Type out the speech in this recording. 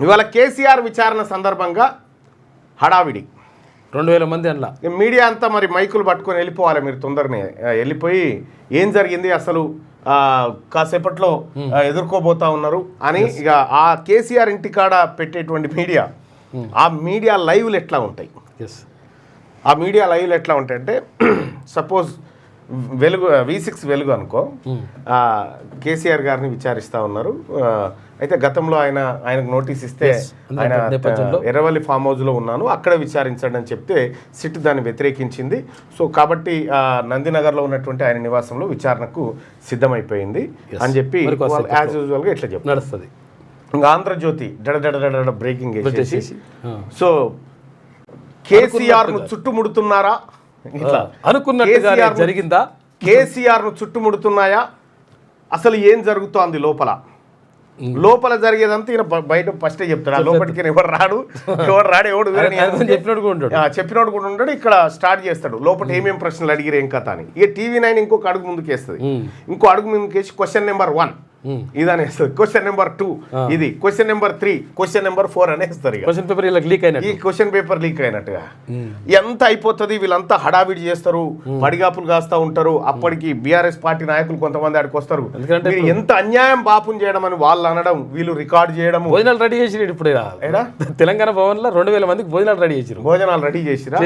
ఇవాళ కేసీఆర్ విచారణ సందర్భంగా హడావిడి 2000 మంది అందులో మీడియా అంతా మరి మైకులు పట్టుకొని వెళ్ళిపోవాలి, మీరు తొందరనే వెళ్ళిపోయి ఏం జరిగింది అసలు కాసేపట్లో ఎదుర్కోబోతా ఉన్నారు అని. ఇక ఆ కేసీఆర్ ఇంటికాడ పెట్టేటువంటి మీడియా, ఆ మీడియా లైవ్లు ఎట్లా ఉంటాయి, ఆ మీడియా లైవ్లు ఎట్లా ఉంటాయి అంటే సపోజ్ వెలుగు V6 వెలుగు అనుకో, కేసీఆర్ గారిని విచారిస్తూ ఉన్నారు. అయితే గతంలో ఆయనకు నోటీస్ ఇస్తే ఆయన ఎర్రవల్లి ఫామ్ హౌస్లో ఉన్నాను అక్కడ విచారించండి అని చెప్తే సిట్ దాన్ని వ్యతిరేకించింది. సో కాబట్టి నందినగర్లో ఉన్నటువంటి ఆయన నివాసంలో విచారణకు సిద్ధమైపోయింది అని చెప్పి యాజ్ యూజువల్గా ఇట్లా చెప్పి నడుస్తుంది. ఇంకా ఆంధ్రజ్యోతి డడ బ్రేకింగ్ వేసేసి సో కేసీఆర్ను చుట్టుముడుతున్నారా, ఇట్లా అనుకున్నట్టుగా జరిగిందా, కేసీఆర్ను చుట్టుముడుతున్నాయా, అసలు ఏం జరుగుతోంది లోపల జరిగేదంతా ఈయన బయట ఫస్టే చెప్తాడు. లోపలికి ఎవరు రాడు ఎవడు చెప్పినోడు కూడా ఉంటాడు. ఇక్కడ స్టార్ట్ చేస్తాడు లోపల ఏమేమి ప్రశ్నలు అడిగిరు ఏం కథ అని. ఇక TV9 ఇంకొక అడుగు ముందుకు వేస్తుంది, ఇంకో అడుగు ముందుకేసి క్వశ్చన్ నెంబర్ 1 ఇదని వేస్తుంది, క్వశ్చన్ నెంబర్ 2 ఇది, క్వశ్చన్ నెంబర్ 3, క్వశ్చన్ నెంబర్ 4 అని వేస్తారు. ఈ క్వశ్చన్ పేపర్ లీక్ అయినట్టుగా ఎంత అయిపోతుంది. వీళ్ళంతా హడావిడి చేస్తారు, పడిగాపులు కాస్తా ఉంటారు. అప్పటికి బీఆర్ఎస్ పార్టీ నాయకులు కొంతమంది ఆడికి వస్తారు. ఎంత అన్యాయం పాపం చేయడం అని వాళ్ళు అనడం, వీళ్ళు రికార్డ్ చేయడం. భోజనాలు రెడీ చేసి ఇప్పుడు తెలంగాణ భవన్ లో 2000 మందికి భోజనాలు రెడీ చేసిరా.